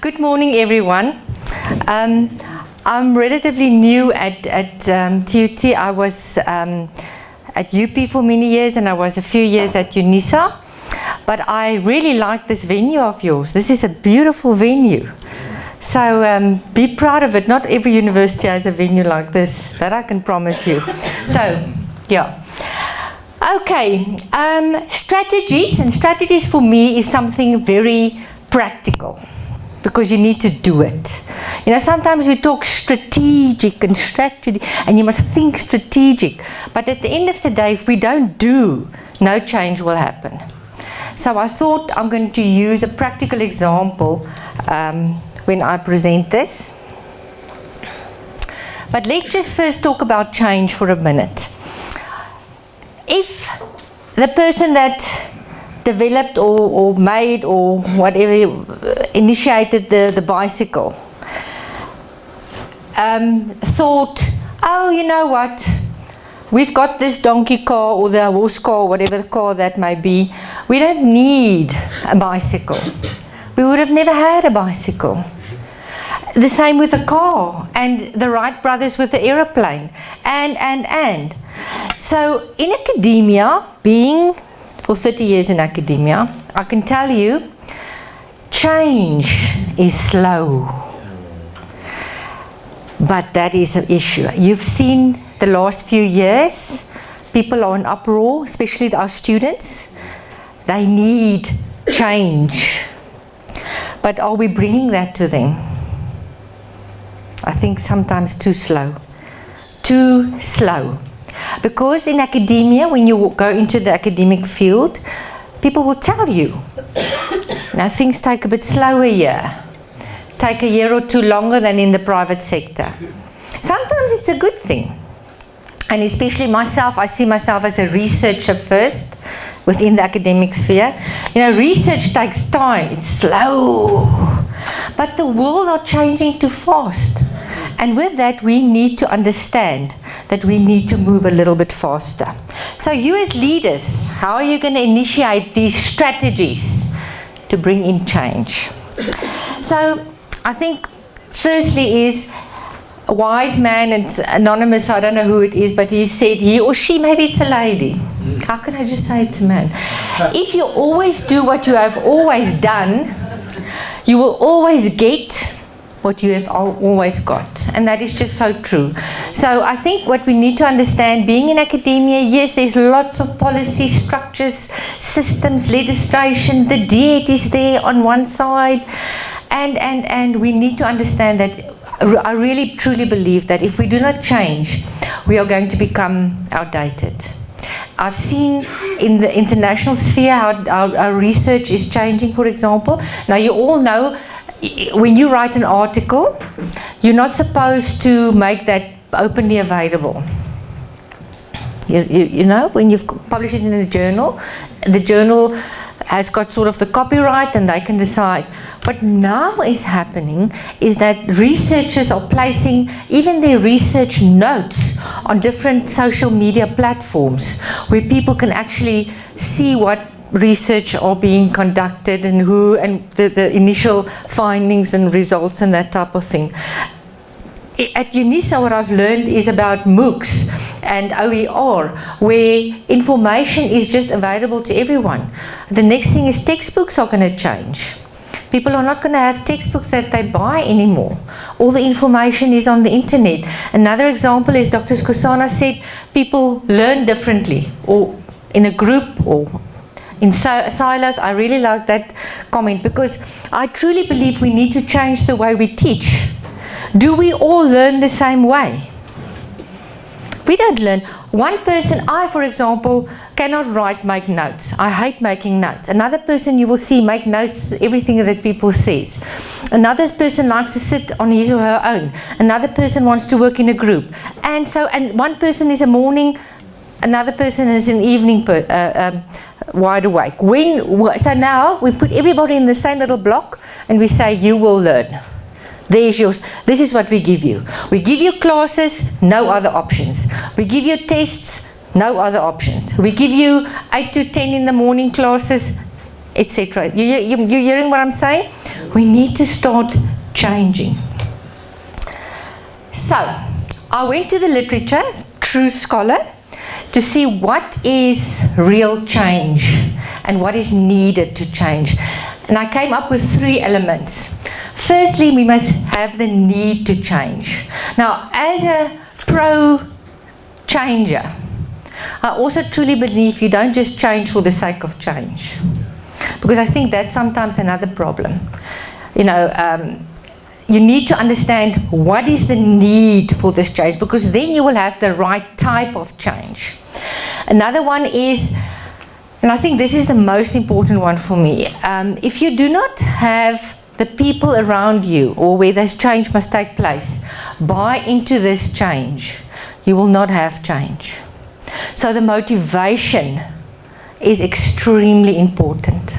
Good morning, everyone. I'm relatively new at TUT. I was at UP for many years, and I was a few years at UNISA. But I really like this venue of yours. This is a beautiful venue. So be proud of it. Not every university has a venue like this, that I can promise you. So, yeah. Okay, strategies for me is something very practical, because you need to do it. You know, sometimes we talk strategic and strategy, and you must think strategic. But at the end of the day, if we don't do, no change will happen. So I thought I'm going to use a practical example when I present this. But let's just first talk about change for a minute. If the person that developed or made or whatever initiated the bicycle thought, oh, you know what, we've got this donkey car or the horse car or whatever the car that may be, we don't need a bicycle. We would have never had a bicycle. The same with the car, and the Wright brothers with the aeroplane, and. So in academia, being for 30 years in academia, I can tell you, change is slow. But that is an issue. You've seen the last few years, people are in uproar, especially our students. They need change. But are we bringing that to them? I think sometimes too slow. Too slow. Because in academia, when you go into the academic field, people will tell you, now things take a bit slower here. Take a year or two longer than in the private sector. Sometimes it's a good thing. And especially myself, I see myself as a researcher first within the academic sphere. You know, research takes time, it's slow. But the world are changing too fast. And with that, we need to understand that we need to move a little bit faster. So you as leaders, how are you going to initiate these strategies to bring in change? So I think firstly is a wise man, and it's anonymous, so I don't know who it is, but he said, he or she, maybe it's a lady. How can I just say it's a man? If you always do what you have always done, you will always get what you have always got. And that is just so true. So I think what we need to understand, being in academia, yes, there's lots of policy structures, systems, legislation, the DET is there on one side, and we need to understand that I really truly believe that if we do not change, we are going to become outdated. I've seen in the international sphere how our research is changing, for example. Now you all know, when you write an article, you're not supposed to make that openly available. You know, when you've published it in a journal, the journal has got sort of the copyright and they can decide. What now is happening is that researchers are placing even their research notes on different social media platforms where people can actually see what research are being conducted and who, and the initial findings and results and that type of thing. At UNISA, what I've learned is about MOOCs and OER, where information is just available to everyone. The next thing is textbooks are going to change. People are not going to have textbooks that they buy anymore. All the information is on the internet. Another example is Dr. Skosana said people learn differently, or in a group or in silos. I really like that comment, because I truly believe we need to change the way we teach. Do we all learn the same way? We don't learn. One person, I for example, cannot make notes. I hate making notes. Another person you will see make notes, everything that people says. Another person likes to sit on his or her own. Another person wants to work in a group. And one person is a morning, another person is an evening wide awake. So now we put everybody in the same little block and we say, you will learn. There's yours. This is what we give you. We give you classes, no other options. We give you tests, no other options. We give you 8 to 10 in the morning classes, etc. You hearing what I'm saying? We need to start changing. So, I went to the literature, True Scholar, to see what is real change and what is needed to change. And I came up with 3 elements. Firstly, we must have the need to change. Now, as a pro-changer, I also truly believe you don't just change for the sake of change. Because I think that's sometimes another problem. You know, you need to understand what is the need for this change, because then you will have the right type of change. Another one is, and I think this is the most important one for me, if you do not have the people around you, or where this change must take place, buy into this change, you will not have change. So the motivation is extremely important.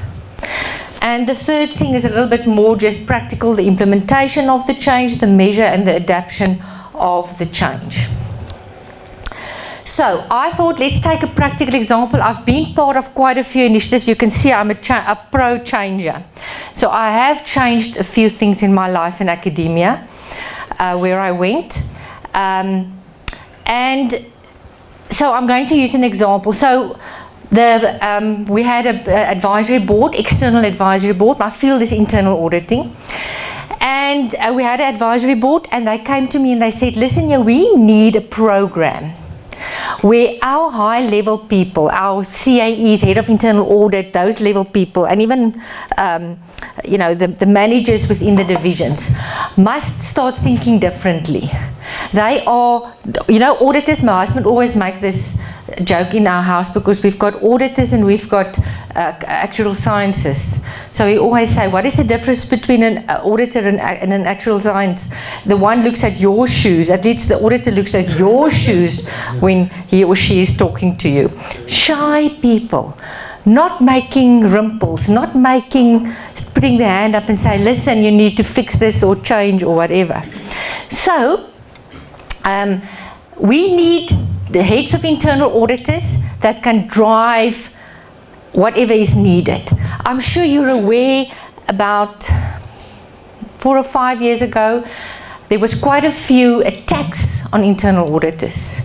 And the third thing is a little bit more just practical, the implementation of the change, the measure and the adaptation of the change. So I thought, let's take a practical example. I've been part of quite a few initiatives. You can see I'm a pro-changer. So I have changed a few things in my life in academia, where I went. And so I'm going to use an example. So we had an advisory board, external advisory board. My field is internal auditing. And we had an advisory board, and they came to me and they said, listen, yeah, we need a program where our high-level people, our CAEs, head of internal audit, those level people, and even you know, the managers within the divisions must start thinking differently. They are, you know, auditors, my husband always make this joke in our house, because we've got auditors and we've got actuarial scientists. So we always say, what is the difference between an auditor and an actuarial science? The one looks at your shoes, at least the auditor looks at your shoes when he or she is talking to you. Shy people, not making rimples, not making, putting their hand up and say, listen, you need to fix this or change or whatever. So we need the heads of internal auditors that can drive whatever is needed. I'm sure you're aware, about 4 or 5 years ago, there was quite a few attacks on internal auditors.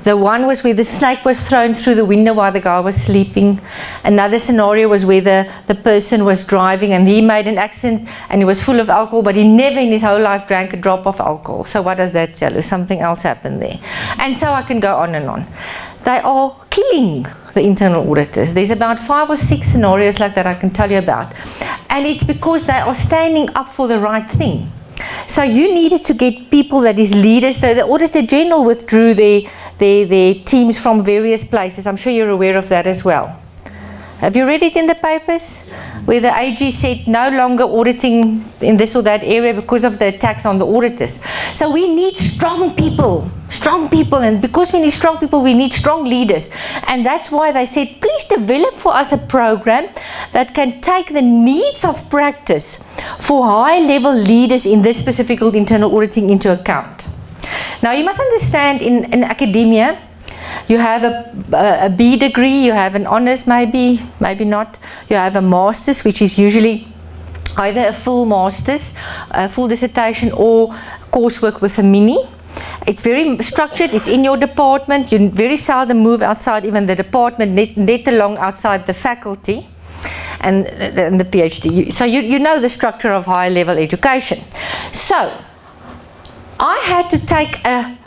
The one was where the snake was thrown through the window while the guy was sleeping. Another scenario was where the person was driving and he made an accident and he was full of alcohol, but he never in his whole life drank a drop of alcohol. So what does that tell you? Something else happened there. And so I can go on and on. They are killing the internal auditors. There's about 5 or 6 scenarios like that I can tell you about. And it's because they are standing up for the right thing. So you needed to get people that is leaders. The Auditor General withdrew their teams from various places. I'm sure you're aware of that as well. Have you read it in the papers? Where the AG said no longer auditing in this or that area because of the attacks on the auditors. So we need strong people, and because we need strong people, we need strong leaders. And that's why they said, please develop for us a program that can take the needs of practice for high-level leaders in this specific internal auditing into account. Now you must understand, in academia, you have a B degree, you have an honours maybe not. You have a master's, which is usually either a full master's, a full dissertation, or coursework with a mini. It's very structured, it's in your department. You very seldom move outside even the department, let alone outside the faculty and the PhD. So you know the structure of high level education. So I had to take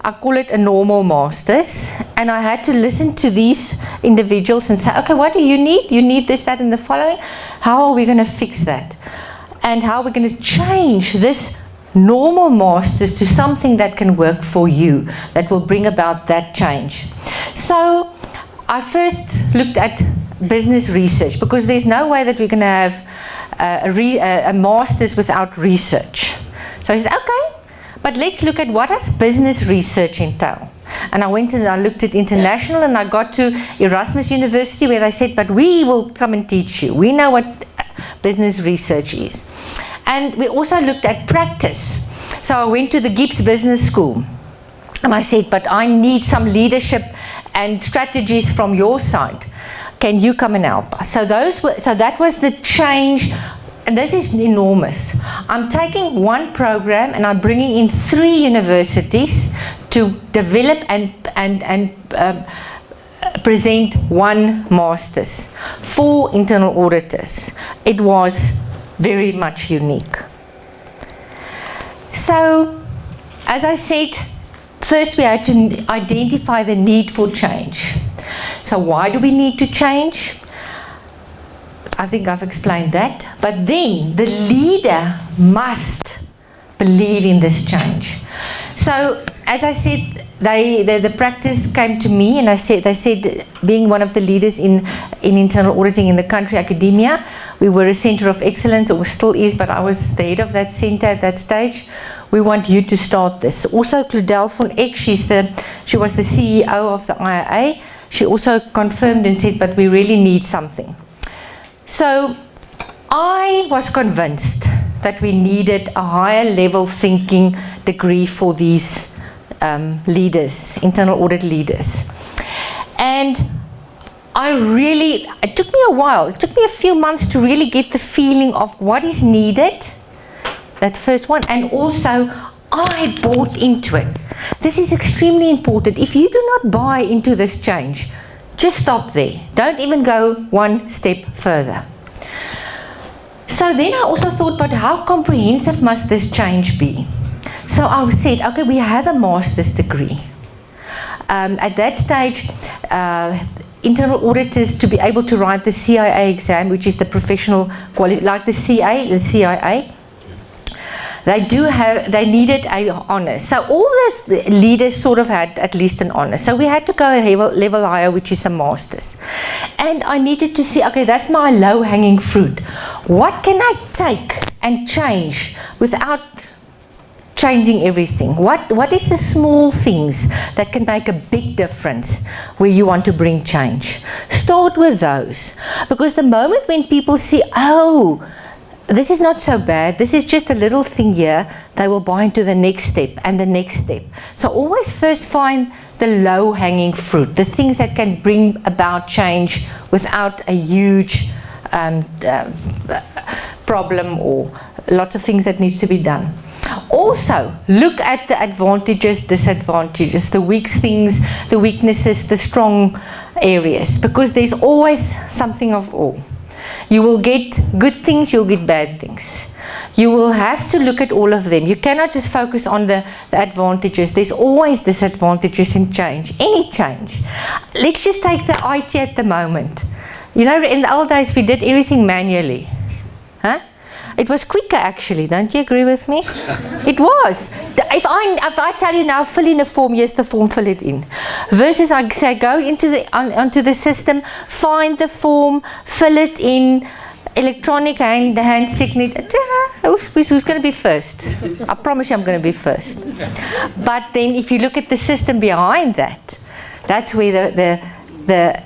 I call it a normal master's, and I had to listen to these individuals and say, okay, what do you need? You need this, that, and the following. How are we going to fix that? And how are we going to change this normal master's to something that can work for you, that will bring about that change? So I first looked at business research, because there's no way that we're going to have a master's without research. So I said, okay, but let's look at what does business research entail. And I went and I looked at international, and I got to Erasmus University, where they said, but we will come and teach you. We know what business research is. And we also looked at practice. So I went to the Gibbs Business School, and I said, but I need some leadership and strategies from your side. Can you come and help us? So that was the change. and this is enormous. I'm taking one program and I'm bringing in 3 universities to develop and present one master's, 4 internal auditors. It was very much unique. So, as I said, first we had to identify the need for change. So why do we need to change? I think I've explained that. But then the leader must believe in this change. So as I said, the practice came to me, and they said, being one of the leaders in internal auditing in the country, academia, we were a centre of excellence, or still is, but I was the head of that centre at that stage. We want you to start this. Also, Claudel van Eck, she was the CEO of the IIA. She also confirmed and said, but we really need something. So I was convinced that we needed a higher level thinking degree for these leaders, internal audit leaders. And it took me a while, it took me a few months to really get the feeling of what is needed, that first one, and also I bought into it. This is extremely important. If you do not buy into this change, just stop there. Don't even go one step further. So then I also thought about how comprehensive must this change be. So I said, okay, we have a master's degree. At that stage, internal auditors, to be able to write the CIA exam, which is the professional quality, like the CIA, they needed a honour. So all the leaders sort of had at least an honour. So we had to go a level higher, which is a master's. And I needed to see, okay, that's my low-hanging fruit. What can I take and change without changing everything? What is the small things that can make a big difference where you want to bring change? Start with those. Because the moment when people see, oh, this is not so bad, this is just a little thing here, they will buy into the next step and the next step. So always first find the low-hanging fruit, the things that can bring about change without a huge problem or lots of things that needs to be done. Also, look at the advantages, disadvantages, the weak things, the weaknesses, the strong areas, because there's always something of all. You will get good things, you'll get bad things. You will have to look at all of them. You cannot just focus on the advantages. There's always disadvantages in change, any change. Let's just take the IT at the moment. You know, in the old days we did everything manually. Huh? It was quicker actually, don't you agree with me? It was. If I tell you now, fill in a form, yes, the form, fill it in. Versus I say, go onto the system, find the form, fill it in, electronic hand signature. Who's going to be first? I promise you I'm going to be first. But then if you look at the system behind that, that's where the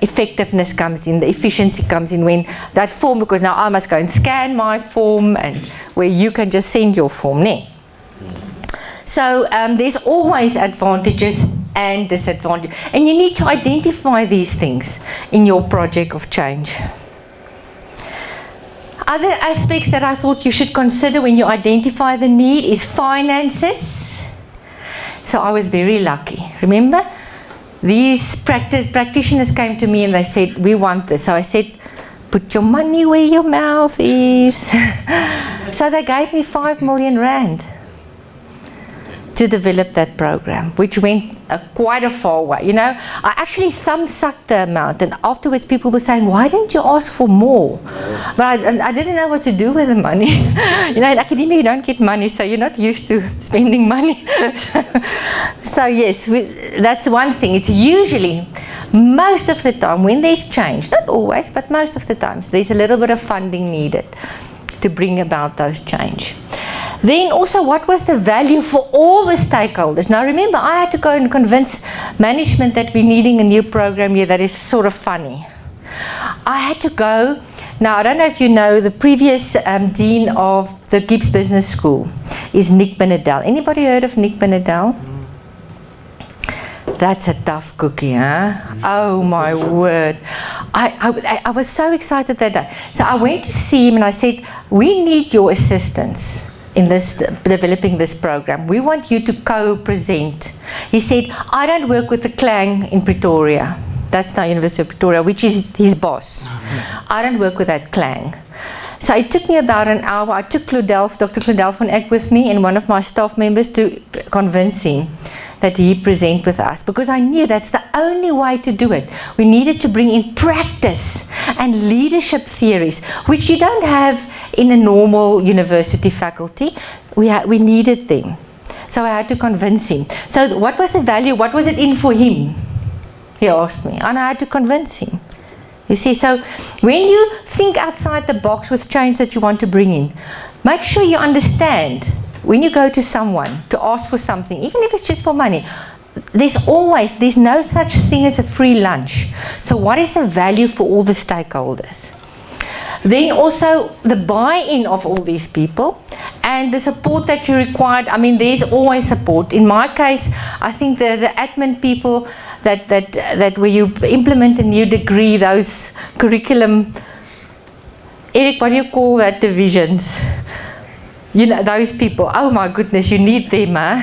effectiveness comes in, the efficiency comes in, when that form, because now I must go and scan my form, and where you can just send your form there. So there's always advantages and disadvantages, and you need to identify these things in your project of change. Other aspects that I thought you should consider when you identify the need is finances. So I was very lucky. Remember? These practitioners came to me and they said, we want this. So I said, put your money where your mouth is. So they gave me 5 million rand to develop that program, which went quite a far way. You know, I actually thumb-sucked the amount, and afterwards people were saying, why didn't you ask for more? But I didn't know what to do with the money. You know, in academia you don't get money, so you're not used to spending money. So yes, that's one thing. It's usually, most of the time, when there's change, not always, but most of the times, there's a little bit of funding needed to bring about those change. Then also, what was the value for all the stakeholders? Now remember, I had to go and convince management that we're needing a new program here that is sort of funny. I had to go. Now, I don't know if you know, the previous dean of the Gibbs Business School is Nick Benedel. Anybody heard of Nick Benedel? That's a tough cookie, huh? Oh my word. I was so excited that day. So I went to see him and I said, we need your assistance in this, developing this program. We want you to co-present. He said, I don't work with the Clang in Pretoria. That's now University of Pretoria, which is his boss. I don't work with that Clang. So it took me about an hour. I took Dr. Claudel van Eck with me and one of my staff members to convince him that he present with us, because I knew that's the only way to do it. We needed to bring in practice and leadership theories, which you don't have in a normal university faculty. We needed them. So I had to convince him. So what was the value? What was it in for him? He asked me, and I had to convince him. You see, so when you think outside the box with change that you want to bring in, make sure you understand when you go to someone to ask for something, even if it's just for money, there's no such thing as a free lunch. So what is the value for all the stakeholders? Then also the buy-in of all these people and the support that you required. I mean, there's always support. In my case, I think the admin people that where you implement a new degree, those curriculum, Eric, what do you call that, divisions? You know, those people, oh my goodness, you need them, huh?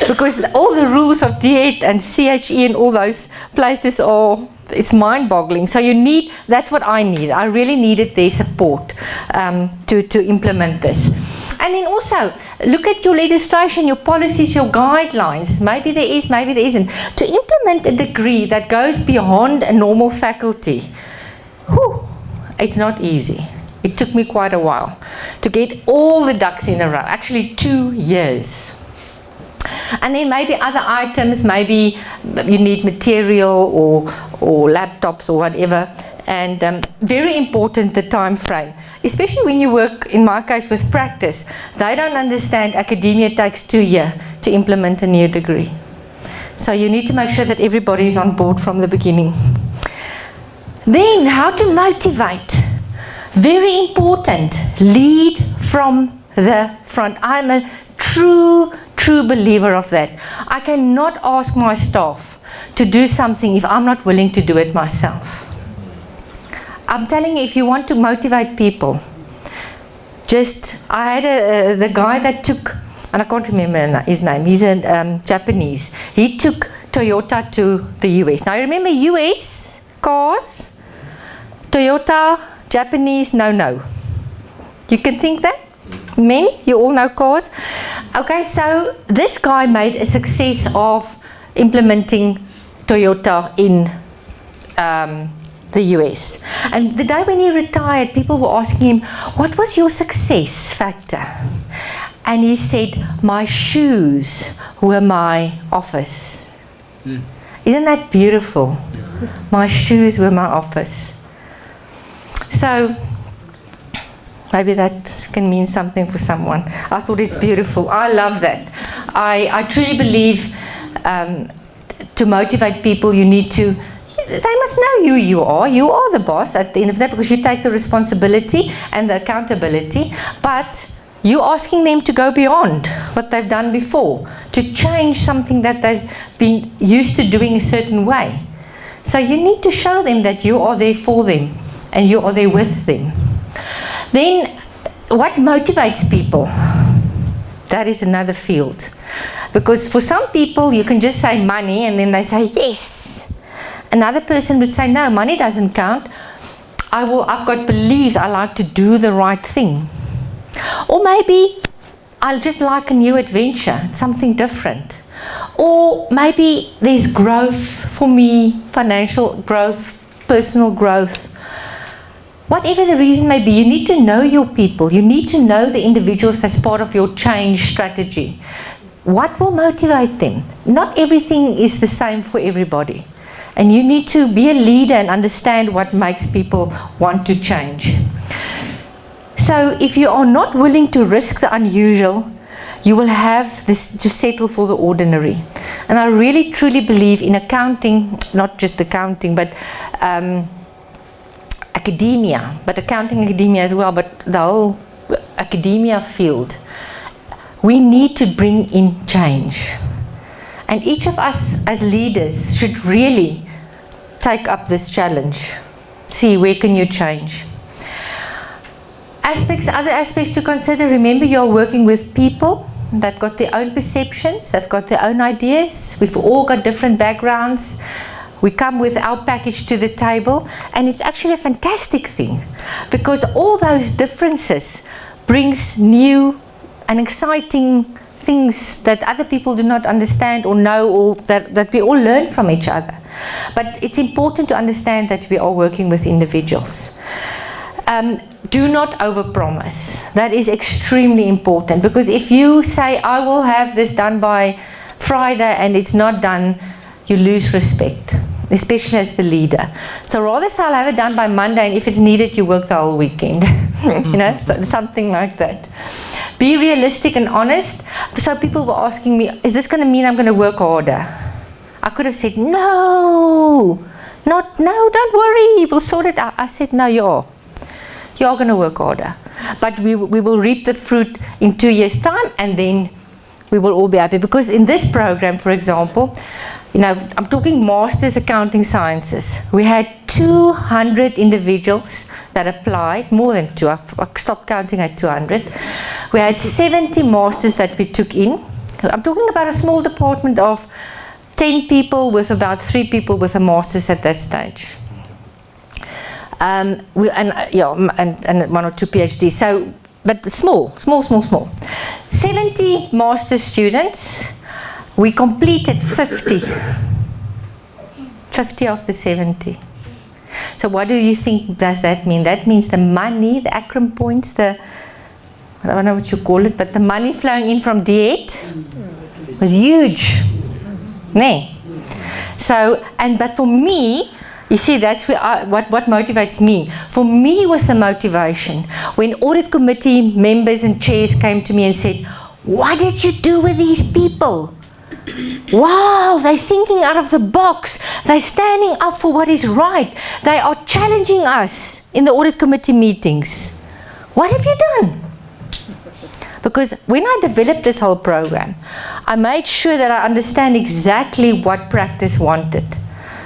Because all the rules of DET and CHE and all those places are, it's mind-boggling. So you need, that's what I need. I really needed their support to implement this. And then also, look at your legislation, your policies, your guidelines. Maybe there is, maybe there isn't. To implement a degree that goes beyond a normal faculty, whew, it's not easy. It took me quite a while to get all the ducks in a row, actually 2 years. And then maybe other items, maybe you need material or laptops or whatever. And very important, the time frame. Especially when you work, in my case, with practice. They don't understand academia takes 2 years to implement a new degree. So you need to make sure that everybody is on board from the beginning. Then, how to motivate. Very important, lead from the front. I'm a true believer of that. I cannot ask my staff to do something if I'm not willing to do it myself. I'm telling you, if you want to motivate people, I had the guy that took, and I can't remember his name, he's a Japanese. He took Toyota to the US. Now I remember US cars, Toyota, Japanese, no. You can think that? Men, you all know cars. Okay, so this guy made a success of implementing Toyota in the US. And the day when he retired, people were asking him, what was your success factor? And he said, my shoes were my office. Isn't that beautiful? My shoes were my office. So maybe that can mean something for someone. I thought it's beautiful. I love that. I truly believe to motivate people, you need to, they must know who you are. You are the boss at the end of that, because you take the responsibility and the accountability. But you're asking them to go beyond what they've done before, to change something that they've been used to doing a certain way. So you need to show them that you are there for them and you are there with them. Then, what motivates people? That is another field. Because for some people, you can just say money and then they say yes. Another person would say, no, money doesn't count. I've got beliefs, I like to do the right thing. Or maybe I'll just like a new adventure, something different. Or maybe there's growth for me, financial growth, personal growth. Whatever the reason may be, you need to know your people. You need to know the individuals that's part of your change strategy. What will motivate them? Not everything is the same for everybody. And you need to be a leader and understand what makes people want to change. So if you are not willing to risk the unusual, you will have this to settle for the ordinary. And I really truly believe in accounting, not just accounting, but academia, but accounting academia as well, but the whole academia field. We need to bring in change. And each of us as leaders should really take up this challenge. see where can you change. Other aspects to consider, remember you're working with people that got their own perceptions, they've got their own ideas, we've all got different backgrounds. We come with our package to the table, and it's actually a fantastic thing because all those differences brings new and exciting things that other people do not understand or know, or that we all learn from each other. But it's important to understand that we are working with individuals. Do not overpromise. That is extremely important, because if you say, I will have this done by Friday and it's not done, you lose respect, especially as the leader. So rather say, I'll have it done by Monday, and if it's needed, you work the whole weekend. You know, something like that. Be realistic and honest. So people were asking me, is this going to mean I'm going to work harder? I could have said, no, don't worry, we'll sort it out. I said, no, you're going to work harder. But we will reap the fruit in 2 years' time, and then we will all be happy. Because in this program, for example, you know, I'm talking Masters Accounting Sciences. We had 200 individuals that applied, more than 2, I stopped counting at 200. We had 70 masters that we took in. I'm talking about a small department of 10 people with about 3 people with a master's at that stage. And 1 or 2 PhDs. So, but small. 70 master students. We completed 50 of the 70. So what do you think does that mean? That means the money, the acrim points, I don't know what you call it, but the money flowing in from D8 was huge. Nee. So, but for me, you see, that's where what motivates me. For me was the motivation when audit committee members and chairs came to me and said, what did you do with these people? Wow, they're thinking out of the box. They're standing up for what is right. They are challenging us in the audit committee meetings. What have you done? Because when I developed this whole program, I made sure that I understand exactly what practice wanted.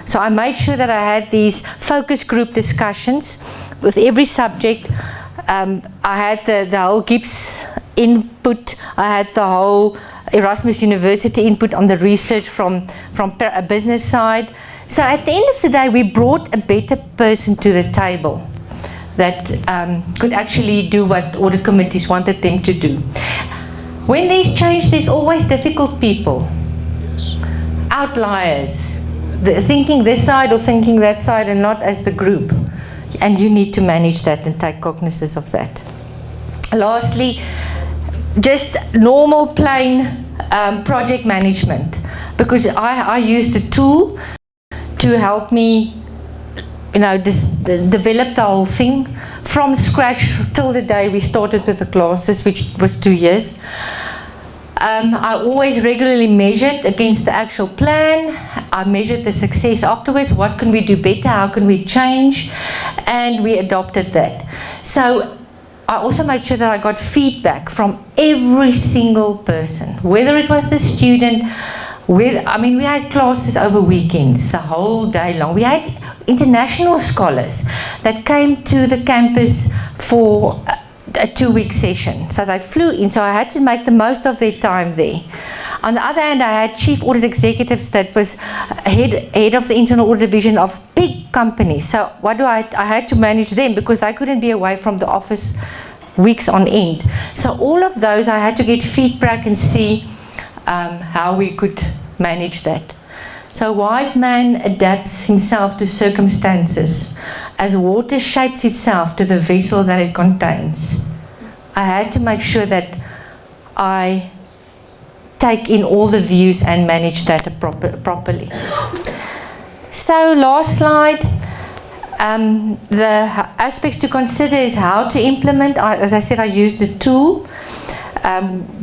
So I made sure that I had these focus group discussions with every subject. I had the whole GIPS input. I had the whole Erasmus University input on the research from a business side. So at the end of the day, we brought a better person to the table that could actually do what audit committees wanted them to do. When there's change, there's always difficult people, outliers, thinking this side or thinking that side and not as the group. And you need to manage that and take cognizance of that. Lastly, just normal plain project management, because I used a tool to help me, you know, develop the whole thing from scratch till the day we started with the classes, which was 2 years. I always regularly measured against the actual plan. I measured the success afterwards. What can we do better? How can we change? And we adopted that. So I also made sure that I got feedback from every single person, whether it was the student. We had classes over weekends, the whole day long. We had international scholars that came to the campus for a 2-week session. So they flew in, so I had to make the most of their time there. On the other hand, I had chief audit executives that was head of the internal audit division of big companies. So I had to manage them because they couldn't be away from the office weeks on end. So all of those I had to get feedback and see how we could manage that. So a wise man adapts himself to circumstances as water shapes itself to the vessel that it contains. I had to make sure that I take in all the views and manage that properly. So last slide. The aspects to consider is how to implement. As I said, I used the tool.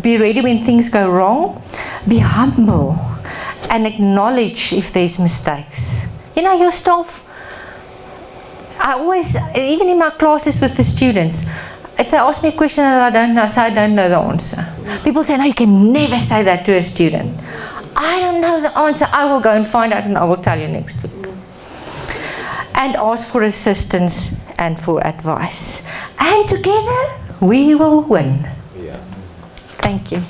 Be ready when things go wrong. Be humble and acknowledge if there's mistakes. You know, your staff, I always, even in my classes with the students, if they ask me a question that I don't know, I say I don't know the answer. People say, no, you can never say that to a student. I don't know the answer. I will go and find out and I will tell you next week. and ask for assistance and for advice. And together we will win. Yeah. Thank you.